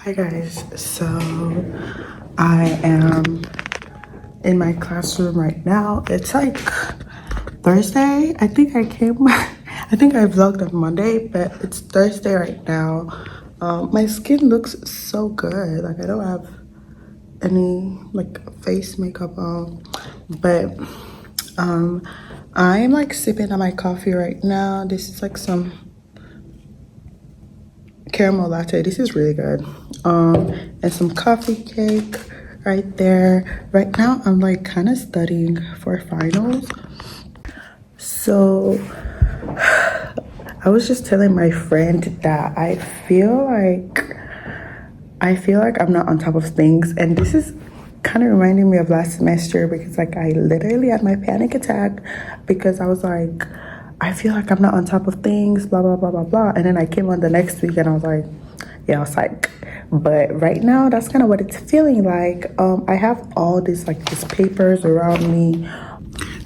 Hi guys, so I am in my classroom right now. It's like Thursday. I think I came, I think I vlogged on Monday, but it's Thursday right now. My skin looks so good. Like I don't have any like face makeup on, but I'm like sipping on my coffee right now. This is like some caramel latte. This is really good. And some coffee cake right there. Right now I'm like kind of studying for finals. So I was just telling my friend that I feel like I'm not on top of things, and this is kind of reminding me of last semester because like I literally had my panic attack because I was like, I feel like I'm not on top of things, blah blah blah blah blah. And then I came on the next week and I was like, yeah, I was like, but right now that's kind of what it's feeling like. I have all these papers around me.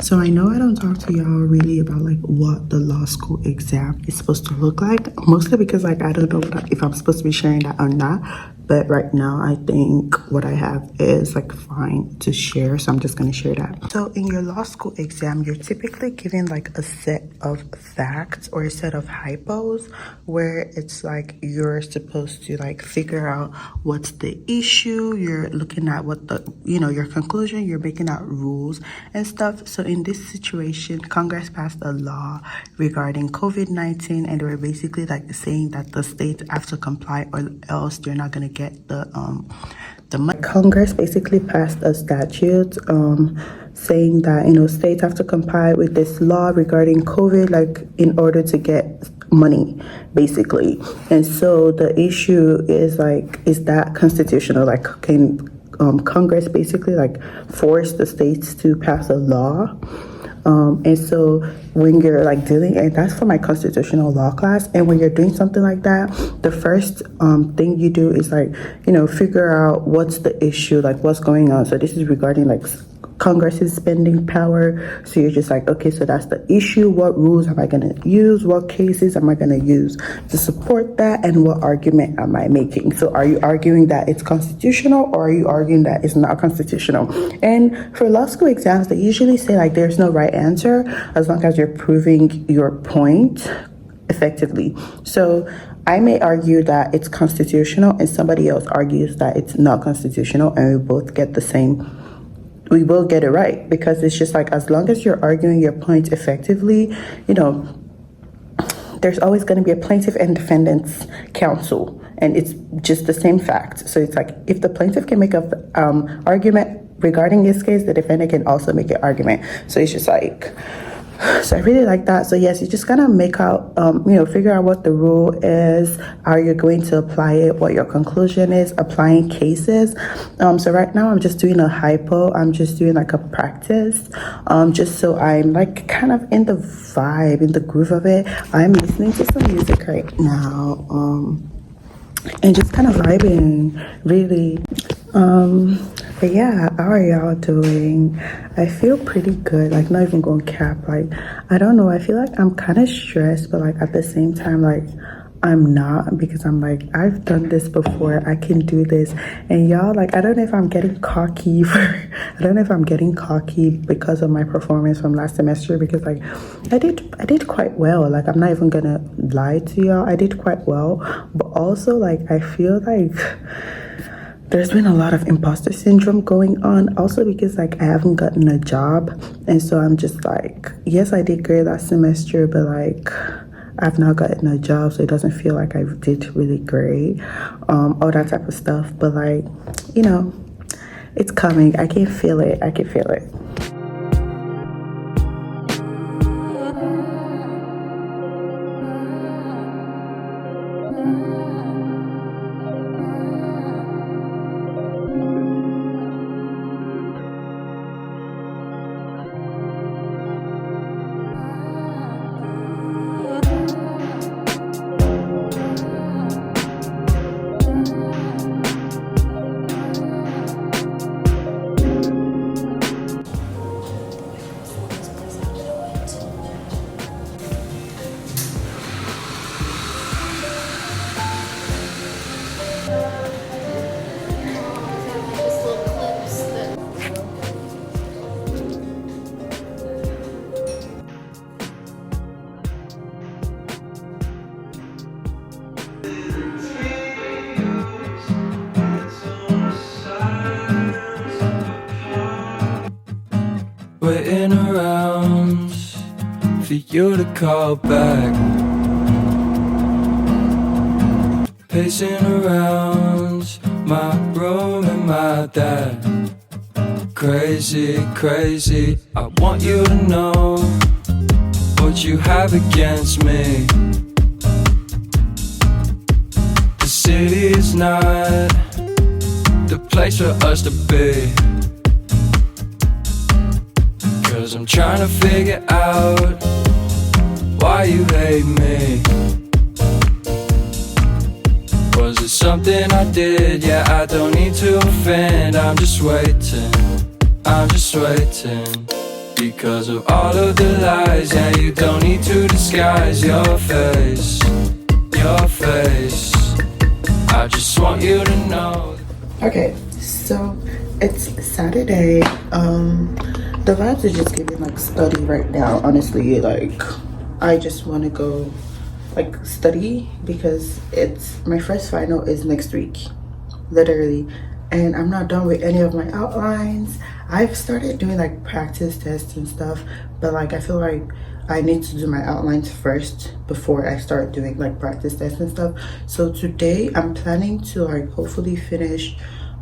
So I know I don't talk to y'all really about like what the law school exam is supposed to look like, mostly because like I don't know if I'm supposed to be sharing that or not. But right now I think what I have is like fine to share, so I'm just gonna share that. So in your law school exam, you're typically given like a set of facts or a set of hypos where it's like you're supposed to like figure out what's the issue, you're looking at what the your conclusion, you're making out rules and stuff. So in this situation, Congress passed a law regarding COVID-19, and they were basically like saying that the states have to comply or else they're not gonna get the money. Congress basically passed a statute saying that states have to comply with this law regarding COVID, like in order to get money, basically. And so the issue is like, is that constitutional? Like, can Congress basically like force the states to pass a law? And so when you're like dealing, and that's for my constitutional law class, and when you're doing something like that, the first thing you do is like, figure out what's the issue, like what's going on. So this is regarding like Congress's spending power. So you're just like, okay, so that's the issue. What rules am I going to use? What cases am I going to use to support that? And what argument am I making? So are you arguing that it's constitutional, or are you arguing that it's not constitutional? And for law school exams, they usually say like there's no right answer as long as you're proving your point effectively. So I may argue that it's constitutional and somebody else argues that it's not constitutional, and we both get the same. We will get it right, because it's just like, as long as you're arguing your point effectively, there's always going to be a plaintiff and defendant's counsel, and it's just the same fact. So it's like, if the plaintiff can make an argument regarding this case, the defendant can also make an argument. So it's just like, so I really like that. So yes, you just gotta make out, figure out what the rule is, how you're going to apply it, what your conclusion is, applying cases. So right now I'm just doing a hypo. I'm just doing like a practice, just so I'm like kind of in the vibe, in the groove of it. I'm listening to some music right now, and just kind of vibing, really. But yeah, how are y'all doing? I feel pretty good, like not even going cap. Like, I don't know, I feel like I'm kind of stressed, but like at the same time, like I'm not, because I'm like, I've done this before, I can do this. And y'all, like, I don't know if I'm getting cocky because of my performance from last semester, because like I did quite well. Like, I'm not even gonna lie to y'all, I did quite well. But also like I feel like there's been a lot of imposter syndrome going on, also because like I haven't gotten a job, and so I'm just like, yes, I did great last semester, but like I've not gotten a job, so it doesn't feel like I did really great, all that type of stuff. But like, it's coming. I can feel it. Pacing around for you to call back. Pacing around my room and my dad. Crazy, crazy, I want you to know what you have against me. The city is not the place for us to be. 'Cause I'm trying to figure out why you hate me. Was it something I did? Yeah, I don't need to offend. I'm just waiting, I'm just waiting. Because of all of the lies, yeah, you don't need to disguise your face, your face. I just want you to know. Okay, so it's Saturday. The vibes are just giving like study right now. Honestly, like I just want to go like study because it's my first final is next week, literally, and I'm not done with any of my outlines. I've started doing like practice tests and stuff, but like I feel like I need to do my outlines first before I start doing like practice tests and stuff. So today I'm planning to like hopefully finish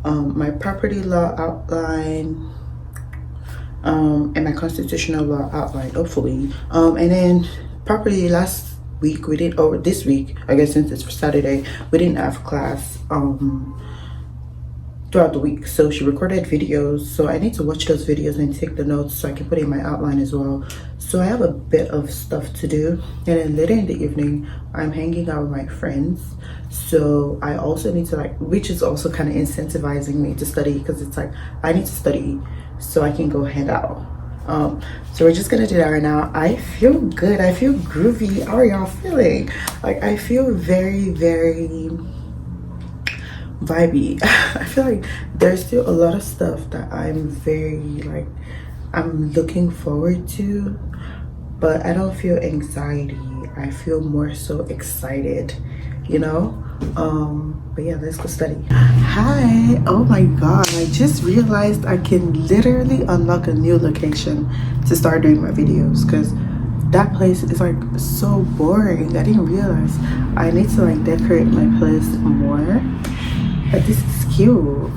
my property law outline, and my constitutional law outline, hopefully. And then property last week we did, or this week I guess, since it's Saturday, we didn't have class throughout the week, so she recorded videos, so I need to watch those videos and take the notes so I can put in my outline as well. So I have a bit of stuff to do, and then later in the evening I'm hanging out with my friends, so I also need to like, which is also kind of incentivizing me to study, because it's like I need to study so I can go hang out. So we're just gonna do that right now. I feel good, I feel groovy. How are y'all feeling? Like I feel very, very vibey. I feel like there's still a lot of stuff that I'm very like, I'm looking forward to, but I don't feel anxiety. I feel more so excited, you know. But yeah, let's go study. Hi. Oh my god, I just realized I can literally unlock a new location to start doing my videos, because that place is like so boring. I didn't realize I need to like decorate my place more. But this is cute.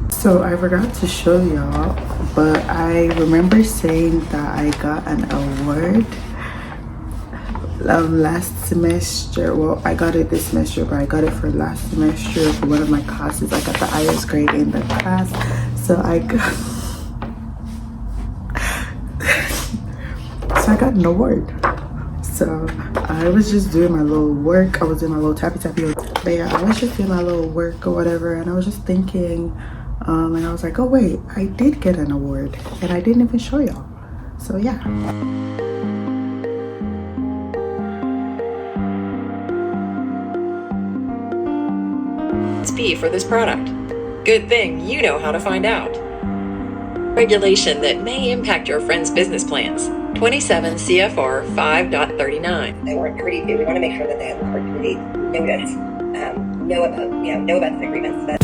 So I forgot to show y'all, but I remember saying that I got an award last semester. Well, I got it this semester, but I got it for last semester for one of my classes. I got the highest grade in the class, so I got so I got an award. So I was just doing my little work. I was doing my little tappy. But yeah, I was just doing my little work or whatever, and I was just thinking, and I was like, oh wait, I did get an award and I didn't even show y'all. So yeah. Fee for this product. Good thing you know how to find out. Regulation that may impact your friend's business plans. 27 CFR 5.39. They weren't privy to. We want to make sure that they have the opportunity notice, know about the agreements that.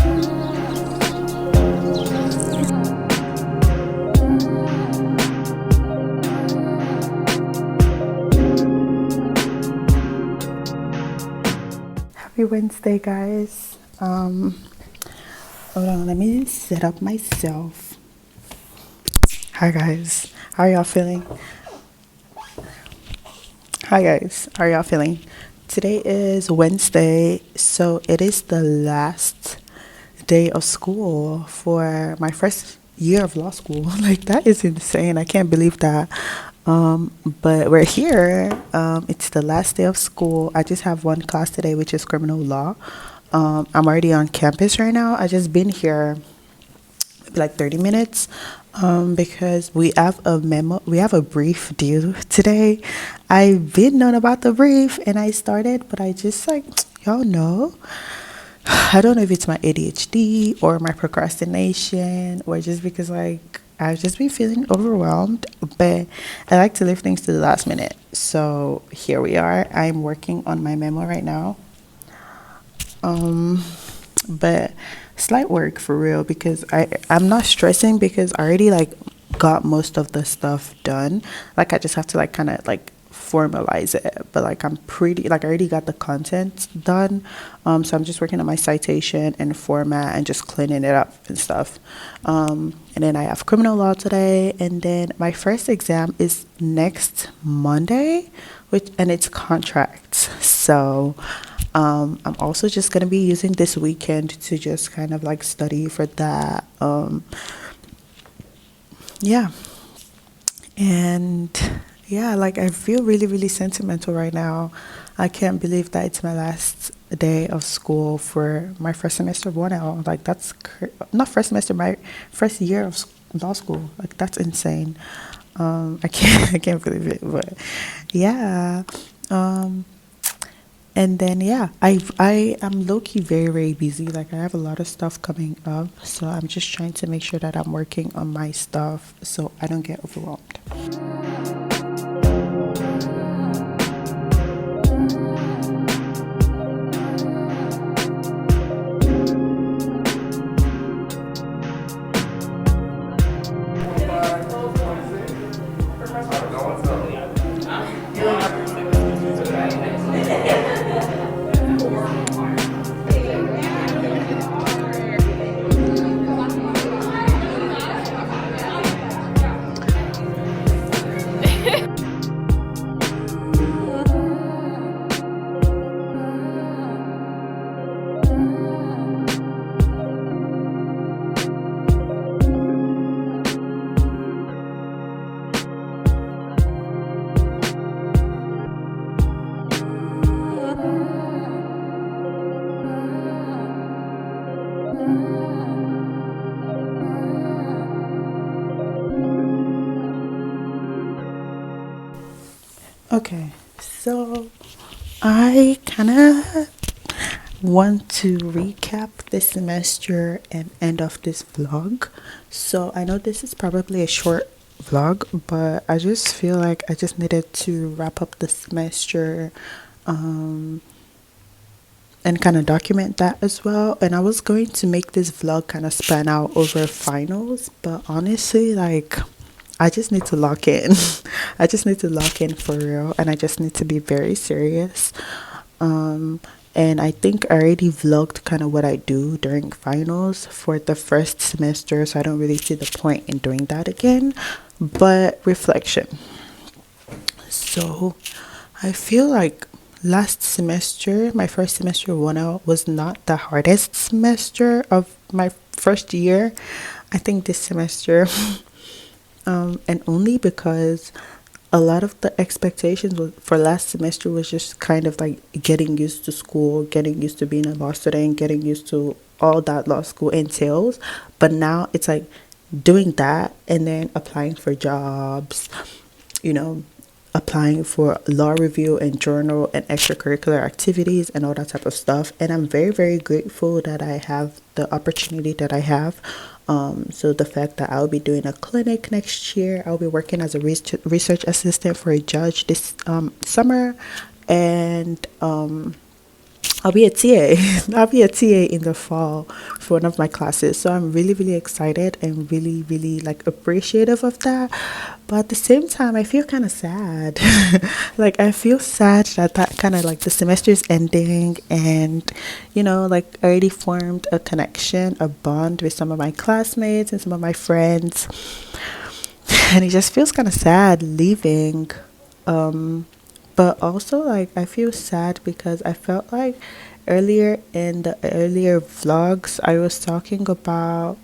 Happy Wednesday, guys. Hold on, let me set up myself. Hi guys, how are y'all feeling? Hi guys, how are y'all feeling? Today is Wednesday, so it is the last day of school for my first year of law school. Like, that is insane. I can't believe that. But we're here. It's the last day of school. I just have one class today, which is criminal law. I'm already on campus right now. I just been here maybe like 30 minutes because we have a brief due today. I've been known about the brief and I started, but I just like, y'all know, I don't know if it's my ADHD or my procrastination or just because like I've just been feeling overwhelmed, but I like to leave things to the last minute. So here we are. I'm working on my memo right now. But slight work for real because I'm not stressing because I already like got most of the stuff done. Like I just have to like kind of like formalize it, but like I'm pretty like I already got the content done. So I'm just working on my citation and format and just cleaning it up and stuff. And then I have criminal law today, and then my first exam is next Monday, and it's contracts. So I'm also just gonna be using this weekend to just kind of like study for that. Yeah. And yeah, like I feel really, really sentimental right now. I can't believe that it's my last day of school for my first semester of 1L. Like that's not first semester, my first year of law school. Like that's insane. I can't believe it, but yeah. And then yeah, I am low key very very busy. Like I have a lot of stuff coming up, so I'm just trying to make sure that I'm working on my stuff so I don't get overwhelmed. Okay, so I kind of want to recap this semester and end off this vlog. So I know this is probably a short vlog, but I just feel like I just needed to wrap up the semester and kind of document that as well. And I was going to make this vlog kind of span out over finals, but honestly, like I just need to lock in. I just need to lock in for real, and I just need to be very serious. And I think I already vlogged kind of what I do during finals for the first semester, so I don't really see the point in doing that again. But reflection. So I feel like last semester, my first semester 1L was not the hardest semester of my first year. I think this semester and only because a lot of the expectations for last semester was just kind of like getting used to school, getting used to being a law student, getting used to all that law school entails. But now it's like doing that and then applying for jobs, you know, applying for law review and journal and extracurricular activities and all that type of stuff. And I'm very, very grateful that I have the opportunity that I have. So the fact that I'll be doing a clinic next year, I'll be working as a research assistant for a judge this summer, and I'll be a TA. I'll be a TA in the fall for one of my classes. So I'm really, really excited and really, really like appreciative of that. But at the same time, I feel kind of sad. Like I feel sad that kind of like the semester is ending, and you know, like I already formed a connection, a bond with some of my classmates and some of my friends, and it just feels kind of sad leaving. But also like I feel sad because I felt like earlier in the earlier vlogs I was talking about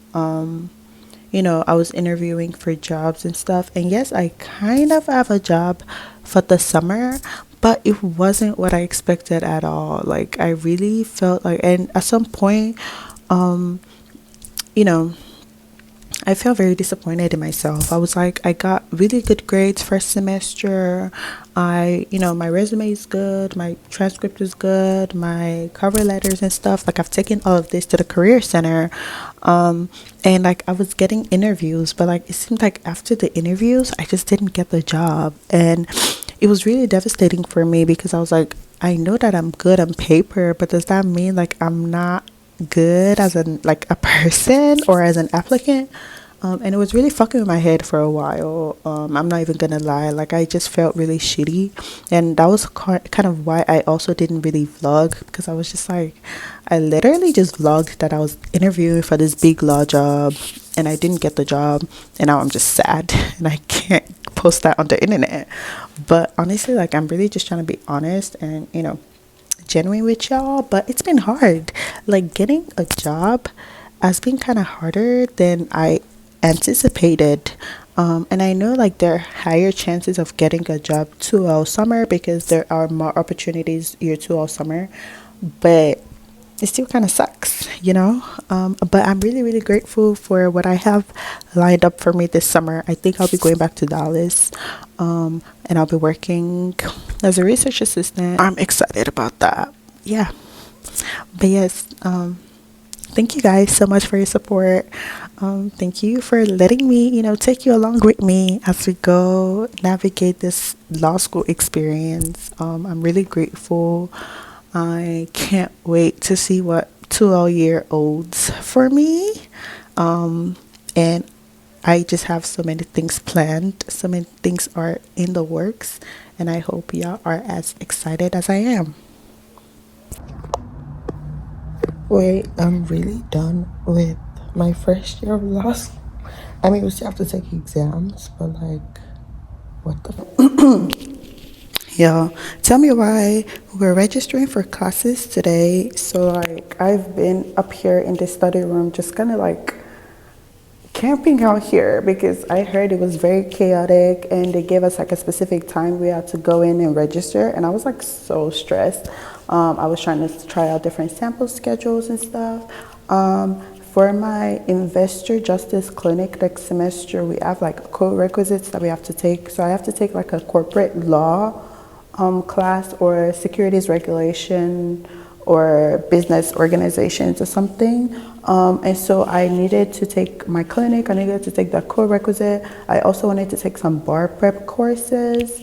you know, I was interviewing for jobs and stuff, and yes, I kind of have a job for the summer, but it wasn't what I expected at all. Like I really felt like, and at some point, um you know, I felt very disappointed in myself. I was like, I got really good grades first semester. My resume is good, my transcript is good, my cover letters and stuff. Like, I've taken all of this to the career center. And like, I was getting interviews, but like, it seemed like after the interviews, I just didn't get the job. And it was really devastating for me because I was like, I know that I'm good on paper, but does that mean like I'm not good as an like a person or as an applicant? And it was really fucking with my head for a while. I'm not even gonna lie, like I just felt really shitty, and that was kind of why I also didn't really vlog, because I was just like, I literally just vlogged that I was interviewing for this big law job and I didn't get the job, and now I'm just sad and I can't post that on the internet. But honestly, like, I'm really just trying to be honest and genuine with y'all. But it's been hard. Like, getting a job has been kind of harder than I anticipated. And I know like there are higher chances of getting a job 2L summer because there are more opportunities year 2L summer, but it still kind of sucks, but I'm really, really grateful for what I have lined up for me this summer. I think I'll be going back to Dallas, and I'll be working as a research assistant. I'm excited about that. Yeah. But yes, thank you guys so much for your support. Thank you for letting me, take you along with me as we go navigate this law school experience. I'm really grateful. I can't wait to see what 2L year holds for me. And I just have so many things planned. So many things are in the works. And I hope y'all are as excited as I am. Wait, I'm really done with my first year of law school. I mean, we still have to take exams, but like, what the Yeah, tell me why we're registering for classes today. So like, I've been up here in the study room just kind of like camping out here because I heard it was very chaotic and they gave us like a specific time we had to go in and register, and I was like so stressed. I was trying to try out different sample schedules and stuff. For my investor justice clinic next semester, we have like co-requisites that we have to take. So I have to take like a corporate law class or securities regulation or business organizations or something. And so I needed to take my clinic, I needed to take that co-requisite. I also wanted to take some bar prep courses.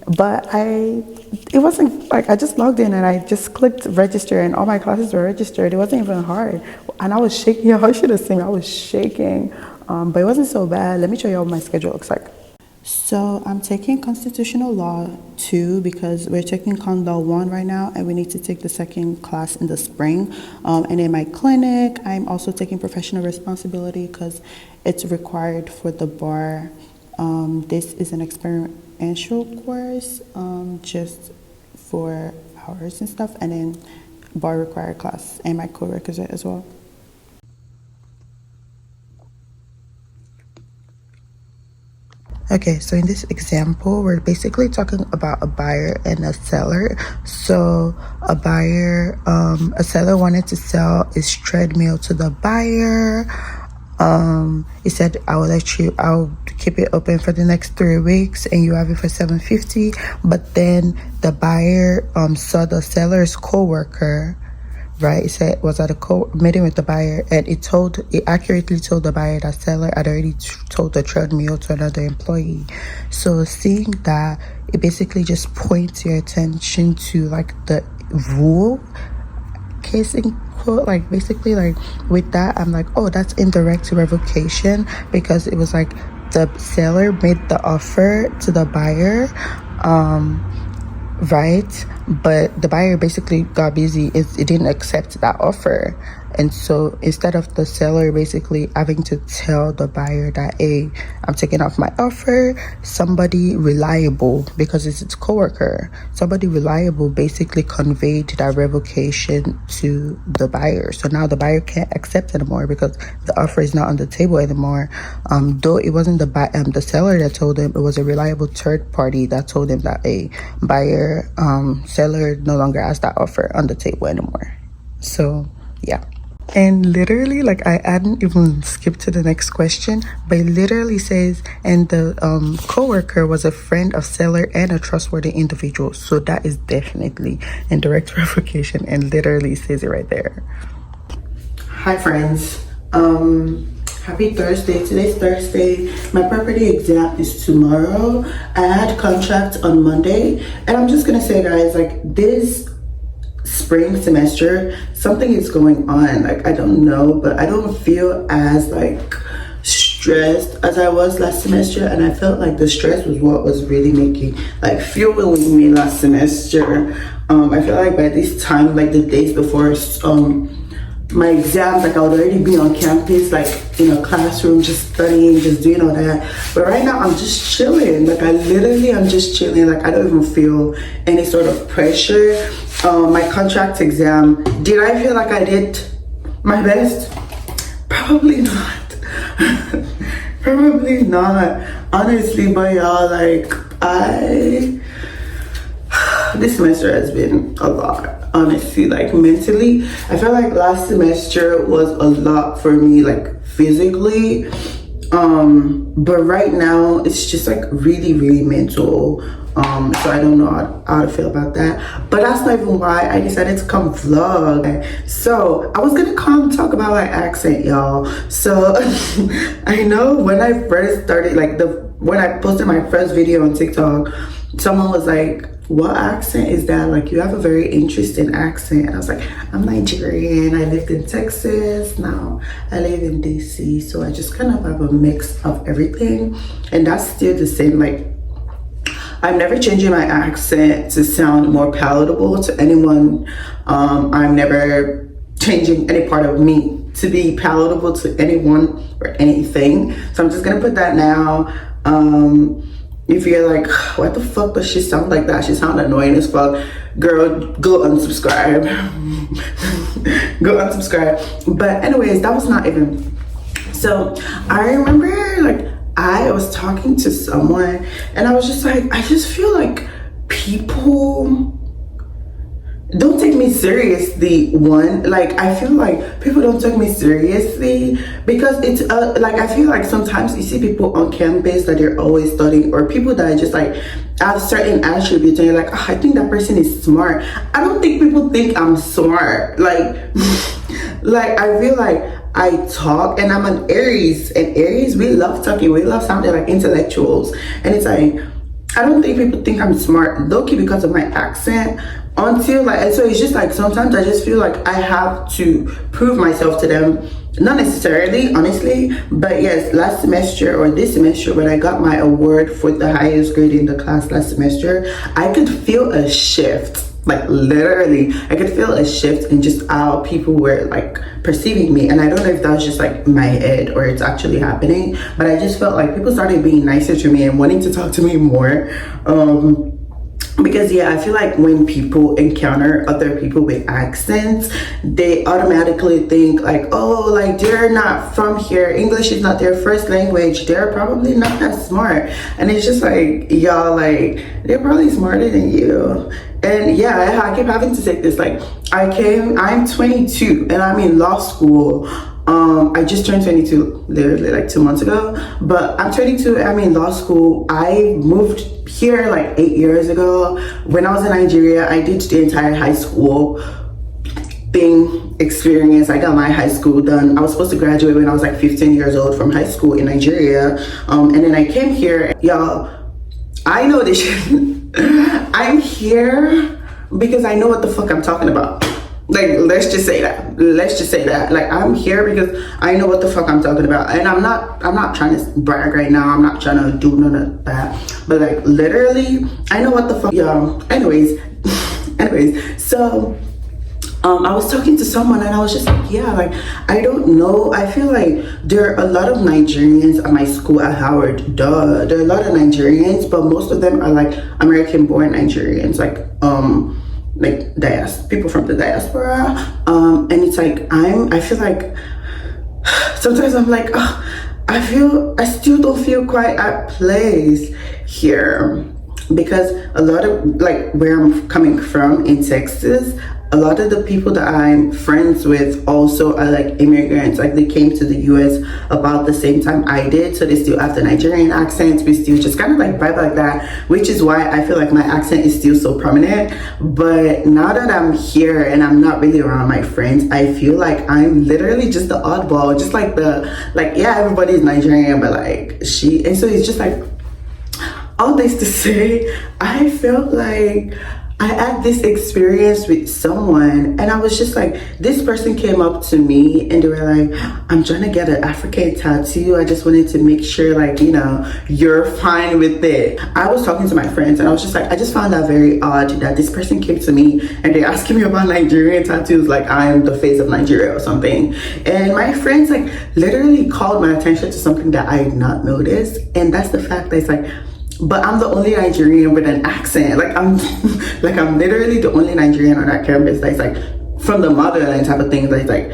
But it wasn't like, I just logged in and I just clicked register and all my classes were registered. It wasn't even hard. And I was shaking. Y'all should have seen me. I was shaking. But it wasn't so bad. Let me show you what my schedule looks like. So I'm taking Constitutional Law 2 because we're taking Con Law 1 right now, and we need to take the second class in the spring. And in my clinic, I'm also taking Professional Responsibility because it's required for the bar. This is an experiential course, just for hours and stuff, and then bar required class and my co-requisite as well. Okay, so in this example, we're basically talking about a buyer and a seller. So a seller wanted to sell his treadmill to the buyer. He said, I'll keep it open for the next 3 weeks and you have it for $750. But then the buyer saw the seller's coworker, right? It said was at a meeting with the buyer, and it accurately told the buyer that seller had already told the treadmill to another employee. So seeing that, it basically just points your attention to like the rule case in quote. Like basically, like with that, I'm like, oh, that's indirect revocation, because it was like the seller made the offer to the buyer, right? But the buyer basically got busy. It didn't accept that offer. And so instead of the seller basically having to tell the buyer that, hey, I'm taking off my offer, somebody reliable, because it's its coworker, somebody reliable basically conveyed that revocation to the buyer. So now the buyer can't accept anymore because the offer is not on the table anymore. Though it wasn't the seller that told him, it was a reliable third party that told him that a buyer, seller no longer has that offer on the table anymore. So yeah. And literally, like, I hadn't even skipped to the next question, but it literally says, and the coworker was a friend of seller and a trustworthy individual. So that is definitely in direct revocation, and literally says it right there. Hi friends, happy Thursday. Today's Thursday. My property exam is tomorrow. I had contract on Monday, and I'm just gonna say, guys, like, this spring semester something is going on. Like, I don't know, but I don't feel as like stressed as I was last semester, and I felt like the stress was what was really making, like, fueling me last semester. I feel like by this time, like the days before my exams, like, I would already be on campus, like in a classroom, just studying, just doing all that. But right now I'm just chilling. Like, I'm just chilling. Like, I don't even feel any sort of pressure. My contract exam, did I feel like I did my best? Probably not. Probably not, honestly. But y'all, like, this semester has been a lot, honestly. Like, mentally, I feel like last semester was a lot for me, like, physically, but right now it's just like really, really mental. So I don't know how to feel about that, but that's not even why I decided to come vlog. So I was gonna come talk about my accent, y'all. So I know when I first started, like, when I posted my first video on TikTok, someone was like, what accent is that? Like, you have a very interesting accent. And I was like, I'm Nigerian. I lived in Texas. Now I live in DC. So I just kind of have a mix of everything. And that's still the same. Like, I'm never changing my accent to sound more palatable to anyone. I'm never changing any part of me to be palatable to anyone or anything. So I'm just gonna put that now. If you're like, what the fuck does she sound like that? She sound annoying as fuck. Girl, go unsubscribe. Go unsubscribe. But anyways, that was not even. So I remember, like, I was talking to someone and I was just like, I just feel like people don't take me seriously. Like, I feel like people don't take me seriously because it's like, I feel like sometimes you see people on campus that they're always studying, or people that are just like have certain attributes and you're like, oh, I think that person is smart. I don't think people think I'm smart. Like like, I feel like I talk, and I'm an Aries, and Aries, we love talking, we love sounding like intellectuals, and it's like, I don't think people think I'm smart, low-key, because of my accent, until, like, and so it's just like, sometimes I just feel like I have to prove myself to them. Not necessarily, honestly, but yes, last semester or this semester, when I got my award for the highest grade in the class last semester, I could feel a shift. Like, literally, I could feel a shift in just how people were, like, perceiving me. And I don't know if that was just like my head or it's actually happening, but I just felt like people started being nicer to me and wanting to talk to me more. Because yeah, I feel like when people encounter other people with accents, they automatically think like, oh, like, they're not from here, English is not their first language, they're probably not that smart. And it's just like, y'all, like, they're probably smarter than you. And yeah, I keep having to take this, like, I'm 22 and I'm in law school. I just turned 22 literally like 2 months ago, but I'm 22 and I'm in law school. I moved here like 8 years ago. When I was in Nigeria, I did the entire high school thing experience. I got my high school done. I was supposed to graduate when I was like 15 years old from high school in Nigeria. And then I came here. Y'all, I know this shit. I'm here because I know what the fuck I'm talking about. Like, let's just say that. Like, I'm here because I know what the fuck I'm talking about. And I'm not trying to brag right now. I'm not trying to do none of that. But like, literally, I know what the fuck, y'all. Anyways, so I was talking to someone and I was just like, yeah, like, I don't know. I feel like there are a lot of Nigerians at my school at Howard. Duh. There are a lot of Nigerians, but most of them are like American born Nigerians, like people from the diaspora. And it's like, I feel like sometimes I'm like, oh, I still don't feel quite at place here, because a lot of, like, where I'm coming from in Texas, a lot of the people that I'm friends with also are like immigrants. Like, they came to the US about the same time I did, so they still have the Nigerian accents. We still just kind of like vibe like that, which is why I feel like my accent is still so prominent. But now that I'm here and I'm not really around my friends, I feel like I'm literally just the oddball, just like yeah, everybody's Nigerian, but like and so it's just like, all this to say, I felt like I had this experience with someone, and I was just like, this person came up to me and they were like, I'm trying to get an African tattoo. I just wanted to make sure, like, you know, you're fine with it. I was talking to my friends and I was just like, I just found that very odd that this person came to me and they're asking me about Nigerian tattoos, like I'm the face of Nigeria or something. And my friends like literally called my attention to something that I had not noticed. And that's the fact that it's like, but I'm the only Nigerian with an accent. Like I'm literally the only Nigerian on that campus that's like from the motherland type of thing. That's like,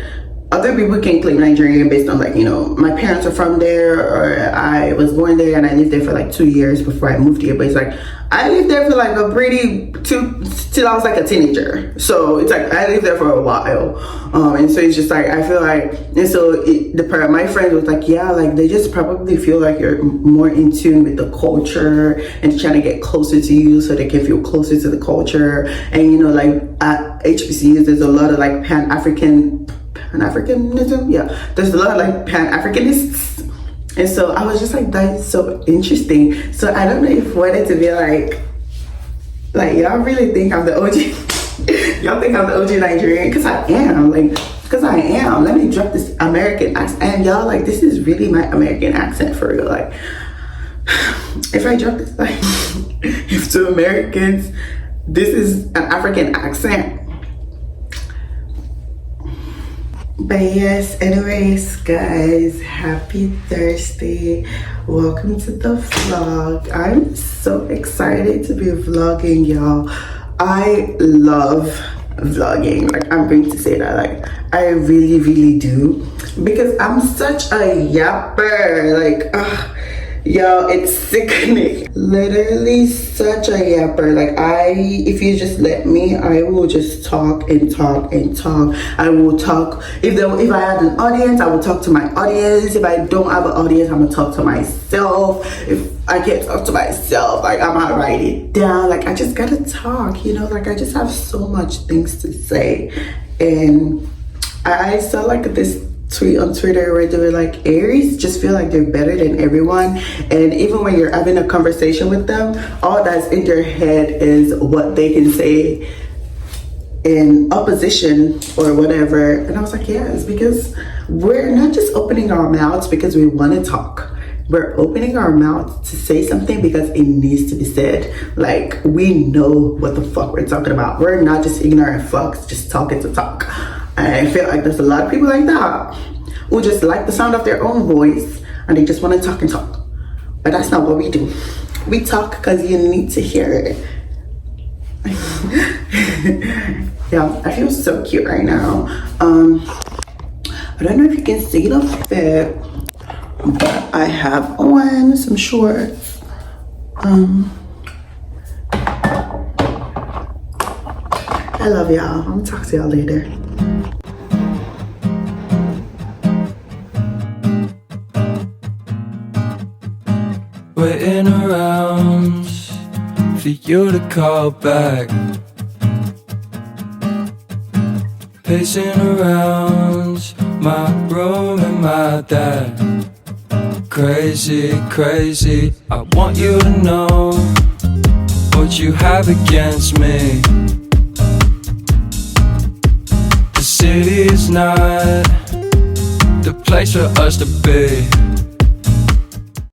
other people can claim Nigerian based on, like, you know, my parents are from there, or I was born there and I lived there for like 2 years before I moved here. But it's like, I lived there for like till I was like a teenager. So it's like, I lived there for a while. And so it's just like, I feel like, and so my friend was like, yeah, like they just probably feel like you're more in tune with the culture and trying to get closer to you so they can feel closer to the culture. And, you know, like at HBCUs, there's a lot of like Pan-Africanism. Yeah, there's a lot of like Pan-Africanists. And so I was just like, that's so interesting. So I don't know if I wanted to be like y'all really think I'm the OG y'all think I'm the OG Nigerian, because I am. Let me drop this American accent, and y'all, like, this is really my American accent for real. Like, if I drop this, like, if to Americans this is an African accent. But yes, anyways, guys, happy Thursday. Welcome to the vlog. I'm so excited to be vlogging, y'all. I love vlogging. Like, I'm going to say that, like, I really, really do, because I'm such a yapper. Like, yo, it's sickening. Literally such a yapper. Like, if you just let me, I will just talk and talk and talk. I will talk. If I had an audience, I will talk to my audience. If I don't have an audience, I'm gonna talk to myself. If I can't talk to myself, like, I'm gonna write it down. Like, I just gotta talk, you know? Like, I just have so much things to say. And I saw like this tweet on Twitter where they were like, Aries just feel like they're better than everyone, and even when you're having a conversation with them, all that's in their head is what they can say in opposition or whatever. And I was like, yeah, it's because we're not just opening our mouths because we want to talk. We're opening our mouths to say something because it needs to be said. Like, we know what the fuck we're talking about. We're not just ignorant fucks just talking to talk. I feel like there's a lot of people like that who just like the sound of their own voice and they just want to talk and talk. But that's not what we do. We talk because you need to hear it. Yeah, I feel so cute right now. I don't know if you can see the fit, but I have on some shorts. I love y'all. I'm gonna talk to y'all later. Waiting around for you to call back, pacing around my room and my dad. Crazy, crazy, I want you to know what you have against me. The city is not the place for us to be.